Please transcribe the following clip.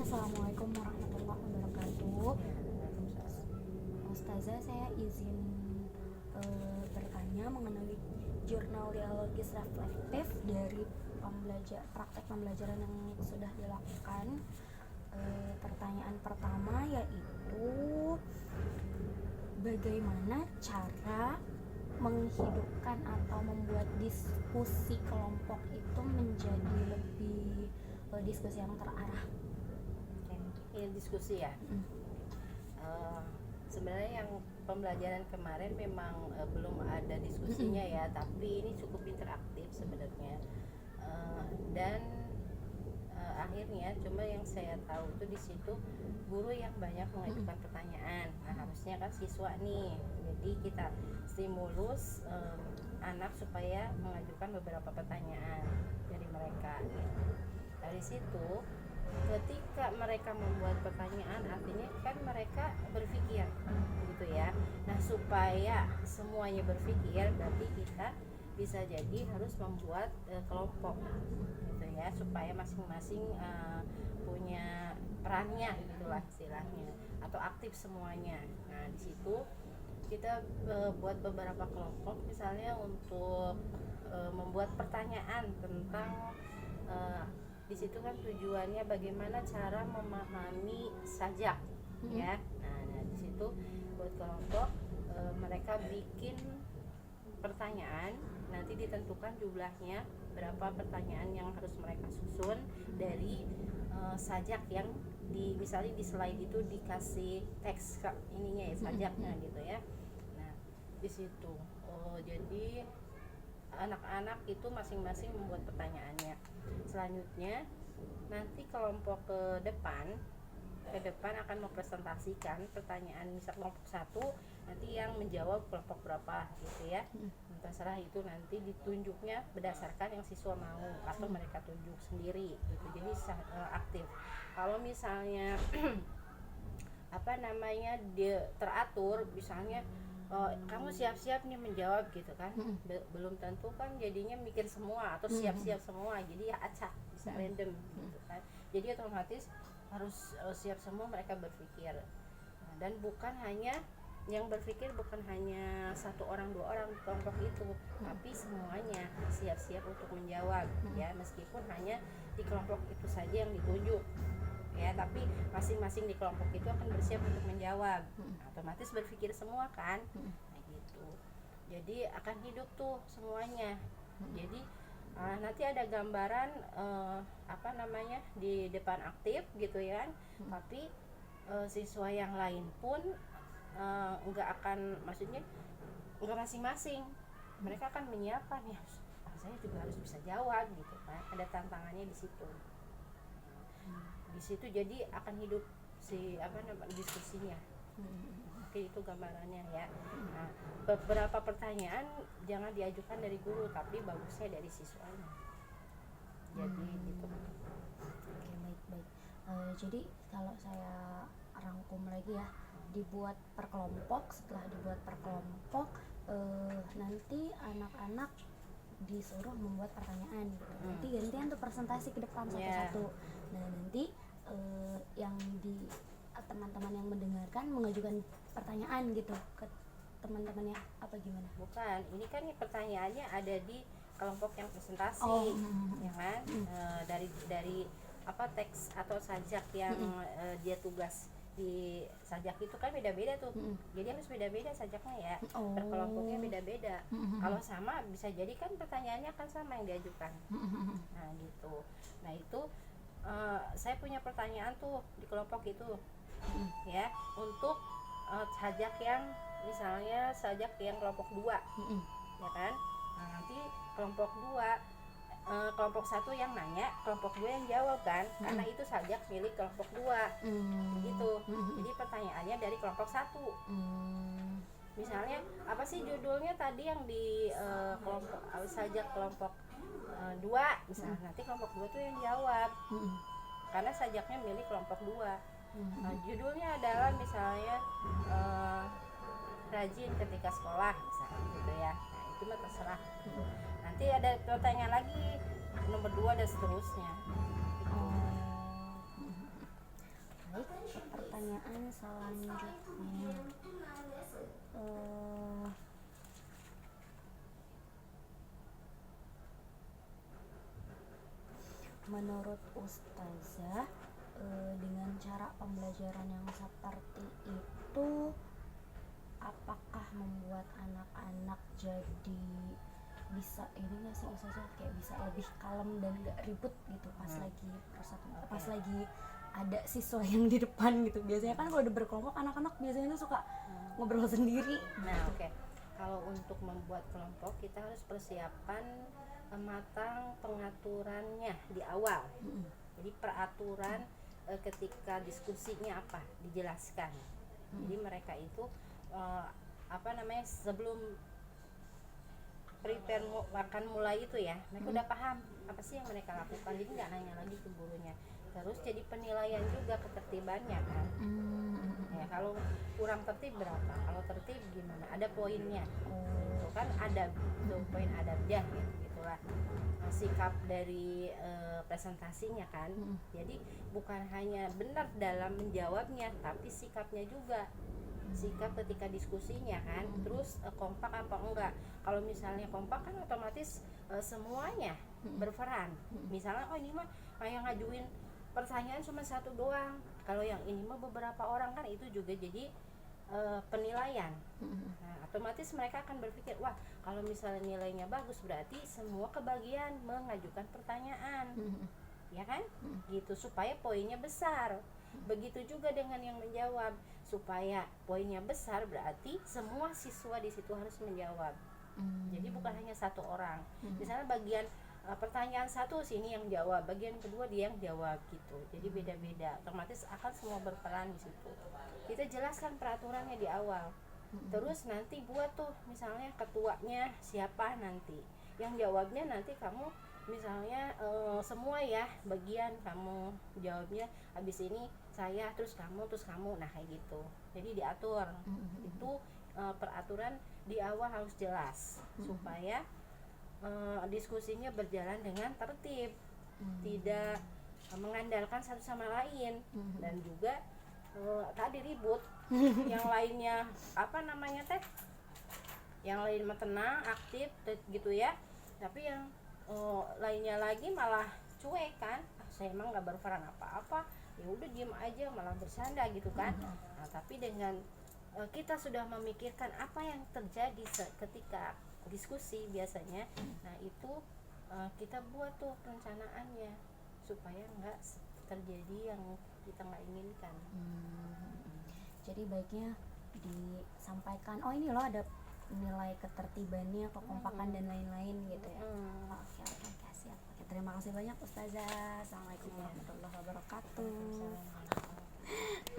Assalamualaikum warahmatullahi wabarakatuh. Ustazah, saya izin bertanya mengenai jurnal dialogis reflektif dari praktek pembelajaran yang sudah dilakukan. Pertanyaan pertama yaitu bagaimana cara menghidupkan atau membuat diskusi kelompok itu menjadi lebih diskusi yang terarah. Ini diskusi ya. Sebenarnya yang pembelajaran kemarin memang belum ada diskusinya ya, tapi ini cukup interaktif sebenarnya. Dan akhirnya cuma yang saya tahu itu di situ guru yang banyak mengajukan pertanyaan. Nah, harusnya kan siswa nih. Jadi kita stimulus anak supaya mengajukan beberapa pertanyaan dari mereka gitu. Dari situ ketika mereka membuat pertanyaan artinya kan mereka berpikir gitu ya. Nah, supaya semuanya berpikir berarti kita bisa jadi harus membuat kelompok gitu ya, supaya masing-masing punya perannya gitulah istilahnya, atau aktif semuanya. Nah, di situ kita buat beberapa kelompok misalnya untuk membuat pertanyaan tentang di situ kan tujuannya bagaimana cara memahami sajak ya. Nah, di situ buat kelompok mereka bikin pertanyaan, nanti ditentukan jumlahnya berapa pertanyaan yang harus mereka susun dari sajak yang misalnya di slide itu dikasih teks ininya ya, sajaknya gitu ya. Nah, di situ jadi anak-anak itu masing-masing membuat pertanyaannya. Selanjutnya nanti kelompok ke depan akan mempresentasikan pertanyaan, misal kelompok 1 nanti yang menjawab kelompok berapa gitu ya. Terserah itu nanti ditunjuknya berdasarkan yang siswa mau atau mereka tunjuk sendiri gitu. Jadi aktif. Kalau misalnya dia teratur, misalnya kamu siap-siap nih menjawab gitu kan, belum tentu kan jadinya mikir semua atau siap-siap semua, jadi ya acak, bisa random gitu kan. Jadi otomatis harus siap semua mereka berpikir. Nah, dan bukan hanya yang berpikir bukan hanya 1 orang 2 orang di kelompok itu, tapi semuanya siap-siap untuk menjawab ya, meskipun hanya di kelompok itu saja yang ditunjuk ya, tapi masing-masing di kelompok itu akan bersiap untuk menjawab. Nah, otomatis berpikir semua kan. Nah, gitu. Jadi akan hidup tuh semuanya. Jadi nanti ada gambaran di depan aktif gitu ya. Tapi siswa yang lain pun enggak akan, maksudnya enggak masing-masing. Mereka akan menyiapkan ya, saya juga harus bisa jawab gitu kan. Ada tantangannya di situ. Di situ jadi akan hidup diskusinya. Oke, itu gambarannya ya. Nah, beberapa pertanyaan jangan diajukan dari guru, tapi bagusnya dari siswanya. Jadi gitu. Oke, baik. Jadi kalau saya rangkum lagi ya, dibuat per kelompok. Setelah dibuat per kelompok, nanti anak-anak disuruh membuat pertanyaan gitu. Nanti gantian tuh presentasi ke depan satu-satu. Nah, nanti yang di teman-teman yang mendengarkan mengajukan pertanyaan gitu ke teman-temannya, apa gimana? Bukan, ini kan pertanyaannya ada di kelompok yang presentasi, ya kan? Dari teks atau sajak yang dia tugas di sajak itu kan beda-beda tuh. Jadi harus beda-beda sajaknya ya. Per kelompoknya beda-beda. Kalau sama bisa jadi kan pertanyaannya kan sama yang diajukan. Nah, gitu. Nah, itu saya punya pertanyaan tuh di kelompok itu. Ya, untuk sajak yang misalnya sajak yang kelompok 2. Ya kan? Nah, nanti kelompok 2 kelompok 1 yang nanya, kelompok 2 yang jawab kan, karena itu sajak milik kelompok 2. Gitu. Jadi pertanyaannya dari kelompok 1. Misalnya apa sih judulnya tadi yang di kelompok sajak kelompok 2 misalnya, nanti kelompok 2 tuh yang jawab. Karena sajaknya milik kelompok 2. Nah, judulnya adalah misalnya rajin ketika sekolah misalnya gitu ya. Nah, itu mah terserah. Nanti ada pertanyaan lagi nomor 2 dan seterusnya gitu. pertanyaan selanjutnya. Eh, menurut Ustazah, dengan cara pembelajaran yang seperti itu, apakah membuat anak-anak jadi bisa ini nggak sih Ustazah, kayak bisa lebih kalem dan gak ribut gitu pas lagi persatuan, pas lagi ada siswa yang di depan gitu. Biasanya kan kalau udah berkelompok anak-anak biasanya tuh suka ngobrol sendiri. Nah, oke. Kalau untuk membuat kelompok kita harus persiapan matang pengaturannya di awal. Jadi peraturan ketika diskusinya apa dijelaskan. Jadi mereka itu sebelum prepare akan mulai itu ya, mereka udah paham apa sih yang mereka lakukan. Jadi nggak nanya lagi ke gurunya. Terus jadi penilaian juga ketertibannya kan. Ya, kalau kurang tertib berapa, kalau tertib gimana, ada poinnya. Itu kan adab, tuh poin adabnya gitu, gitulah sikap dari presentasinya kan. Jadi bukan hanya benar dalam menjawabnya, tapi sikapnya juga, sikap ketika diskusinya kan. Terus kompak apa enggak. Kalau misalnya kompak kan otomatis semuanya berperan. Misalnya ini mah kayak ngajuin pertanyaan cuma satu doang, kalau yang ini mah beberapa orang, kan itu juga jadi penilaian. Nah, otomatis mereka akan berpikir, wah kalau misalnya nilainya bagus berarti semua kebagian mengajukan pertanyaan, ya kan? Gitu, supaya poinnya besar. Begitu juga dengan yang menjawab, supaya poinnya besar berarti semua siswa di situ harus menjawab. Jadi bukan hanya satu orang. Misalnya bagian pertanyaan satu sini yang jawab, bagian kedua dia yang jawab gitu. Jadi beda-beda, otomatis akan semua berperan di situ. Kita jelaskan peraturannya di awal. Terus nanti buat tuh misalnya ketuanya siapa nanti, yang jawabnya nanti kamu misalnya semua ya bagian kamu jawabnya, habis ini saya terus kamu, nah kayak gitu. Jadi diatur. Itu peraturan di awal harus jelas supaya diskusinya berjalan dengan tertib, tidak mengandalkan satu sama lain. Dan juga tadi ribut yang lainnya yang lain mah tenang, aktif gitu ya, tapi yang lainnya lagi malah cuek kan. Saya emang nggak berperan apa-apa, ya udah diem aja malah bersanda gitu kan. Nah, tapi dengan kita sudah memikirkan apa yang terjadi ketika diskusi biasanya, nah itu kita buat tuh perencanaannya supaya nggak terjadi yang kita nggak inginkan. Jadi baiknya disampaikan, oh ini loh ada nilai ketertibannya, kekompakan dan lain-lain gitu ya. Oke, siap. Oke, terima kasih banyak Ustazah. Assalamualaikum warahmatullahi wabarakatuh.